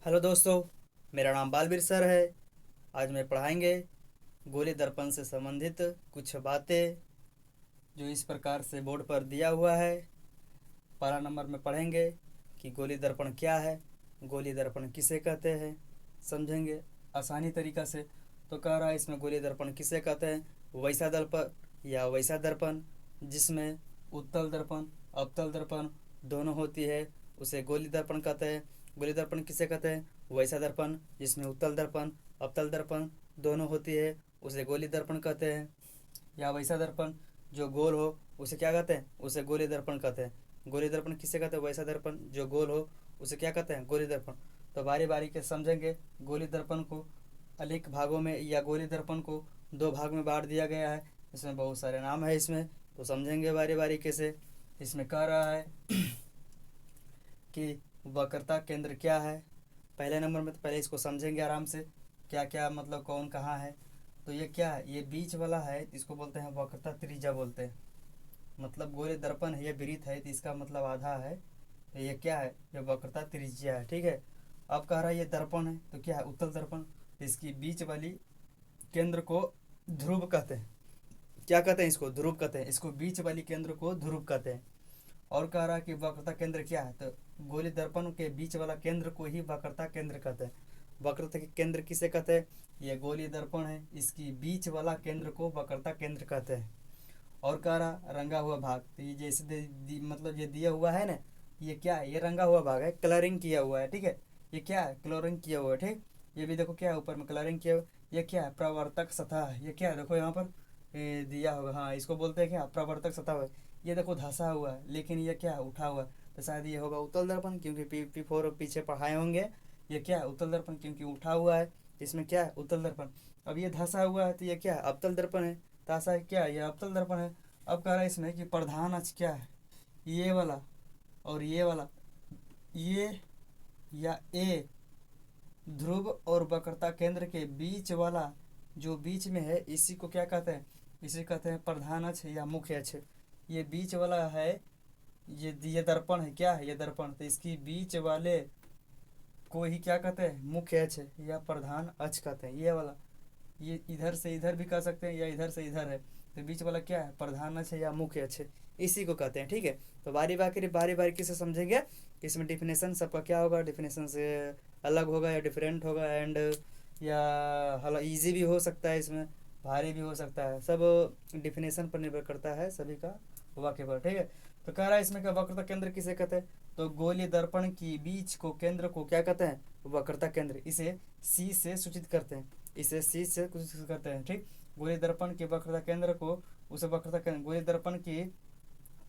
Hello दोस्तों, मेरा नाम बालवीर सर है। आज मैं पढ़ाएंगे गोली दर्पण से संबंधित कुछ बातें जो इस प्रकार से बोर्ड पर दिया हुआ है। पहला नंबर में पढ़ेंगे कि गोली दर्पण क्या है, गोली दर्पण किसे कहते हैं, समझेंगे आसानी तरीक़ा से। तो कह रहा है इसमें गोली दर्पण किसे कहते हैं, वैसा दर्पण या वैसा दर्पण जिसमें उत्तल दर्पण अवतल दर्पण दोनों होती है उसे गोली दर्पण कहते हैं। गोली दर्पण किसे कहते हैं, वैसा दर्पण जिसमें उत्तल दर्पण अवतल दर्पण दोनों होती है उसे गोली दर्पण कहते हैं। या वैसा दर्पण जो गोल हो उसे क्या कहते हैं, उसे गोली दर्पण कहते हैं। गोली दर्पण किसे कहते हैं, वैसा दर्पण जो गोल हो उसे क्या कहते हैं, गोली दर्पण। तो बारी बारी के समझेंगे। गोली दर्पण को अनेक भागों में या गोली दर्पण को दो भाग में बांट दिया गया है। इसमें बहुत सारे नाम है इसमें, तो समझेंगे बारी बारी के से। इसमें कह रहा है कि वक्रता केंद्र क्या है। पहले नंबर में तो पहले इसको समझेंगे आराम से, क्या क्या मतलब कौन कहाँ है। तो ये क्या है, ये बीच वाला है, इसको बोलते हैं वक्रता त्रिज्या बोलते हैं। मतलब गोली दर्पण है, ये वृत्त है तो इसका मतलब आधा है, तो ये क्या है, ये वक्रता त्रिज्या है। ठीक है। अब कह रहा है ये दर्पण है तो क्या है, उत्तल दर्पण। तो इसकी बीच वाली केंद्र को ध्रुव कहते हैं। क्या कहते हैं, इसको ध्रुव कहते हैं। इसको बीच वाली केंद्र को ध्रुव कहते हैं। और कह रहा है कि वक्रता केंद्र क्या है, तो गोली दर्पण के बीच वाला केंद्र को ही वक्रता केंद्र कहते हैं। वक्रता के केंद्र किसे कहते हैं, ये गोली दर्पण है, इसकी बीच वाला केंद्र को वक्रता केंद्र कहते हैं। और कह रहा रंगा हुआ भाग, तो ये जैसे मतलब ये दिया हुआ है ना, ये क्या है, ये रंगा हुआ भाग है, कलरिंग किया हुआ है। ठीक है, ये क्या है, कलरिंग किया हुआ है। ठीक, ये भी देखो क्या है, ऊपर में कलरिंग किया हुआ। ये क्या है, प्रवर्तक सतह है। ये क्या है, देखो यहाँ पर ये दिया होगा, हाँ इसको बोलते हैं क्या, प्रवर्तक सतह है। ये देखो धंसा हुआ है, लेकिन ये क्या है, उठा हुआ है, तो शायद ये होगा उत्तल दर्पण, क्योंकि P4 पीछे पढ़ाए होंगे। ये क्या है, उत्तल दर्पण, क्योंकि उठा हुआ है, इसमें क्या है, उत्तल दर्पण। अब ये धंसा हुआ है तो ये क्या है, अवतल दर्पण है। तासा है क्या है, ये अवतल दर्पण है। अब कह रहा है इसमें कि प्रधान अक्ष क्या है, ये वाला और ये वाला, ये या ए ध्रुव और वक्रता केंद्र के बीच वाला जो बीच में है इसी को क्या कहते हैं, इसे कहते हैं प्रधान अक्ष या मुख्य अक्ष। ये बीच वाला है, ये दर्पण है, क्या है, ये दर्पण। तो इसकी बीच वाले को ही क्या कहते हैं, मुख्य अक्ष या प्रधान अक्ष कहते हैं। ये वाला, ये इधर से इधर भी कह सकते हैं या इधर से इधर है, तो बीच वाला क्या है, प्रधान अक्ष या मुख्य अक्ष, इसी को कहते हैं। ठीक है। तो बारी बारी से समझेंगे। इसमें डिफिनेशन सबका क्या होगा, डिफिनेशन से अलग होगा या डिफरेंट होगा, एंड या हला ईजी भी हो सकता है, इसमें भारी भी हो सकता है, सब डिफिनेशन पर निर्भर करता है सभी का वाक्य पर। ठीक है। तो कह रहा है इसमें क्या, वक्रता केंद्र किसे कहते हैं, तो गोली दर्पण की बीच को केंद्र को क्या कहते हैं, वक्रता केंद्र। इसे सी से सूचित करते हैं, इसे सी से सूचित करते हैं। ठीक, गोली दर्पण के वक्रता केंद्र को उसे वक्रता केंद्र, गोली दर्पण की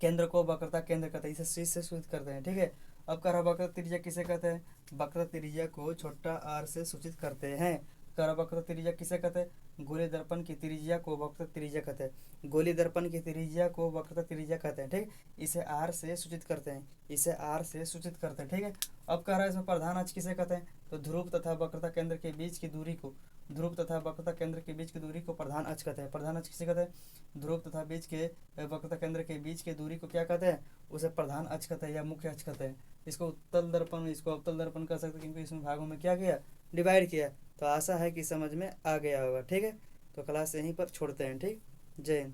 केंद्र को वक्रता केंद्र कहते हैं, इसे सी से सूचित करते हैं। ठीक है। अब कह रहा वक्रता त्रिज्या किसे कहते हैं, वक्रता त्रिज्या को छोटा आर से सूचित करते हैं। कह रहा वक्रता त्रिज्या किसे कहते हैं, गोली दर्पण की त्रिज्या को वक्रता त्रिज्या कहते हैं। गोली दर्पण की त्रिज्या को वक्रता त्रिज्या कहते हैं। ठीक, इसे आर से सूचित करते हैं, इसे आर से सूचित करते हैं। ठीक है। अब कह रहा है इसमें प्रधान अक्ष किसे कहते हैं, तो ध्रुव तथा वक्रता केंद्र के बीच की दूरी को, ध्रुव तथा वक्रता केंद्र के बीच की दूरी को प्रधान अक्ष कहते हैं। प्रधान अक्ष किसे कहते हैं, ध्रुव तथा बीच के वक्रता केंद्र के बीच की दूरी को क्या कहते हैं, उसे प्रधान अक्ष कहते हैं या मुख्य अक्ष कहते हैं। इसको उत्तल दर्पण, इसको अवतल दर्पण कह सकते हैं, क्योंकि इसमें भागों में क्या किया, डिवाइड किया। तो आशा है कि समझ में आ गया होगा। ठीक है। तो क्लास यहीं पर छोड़ते हैं। ठीक, जय हिंद।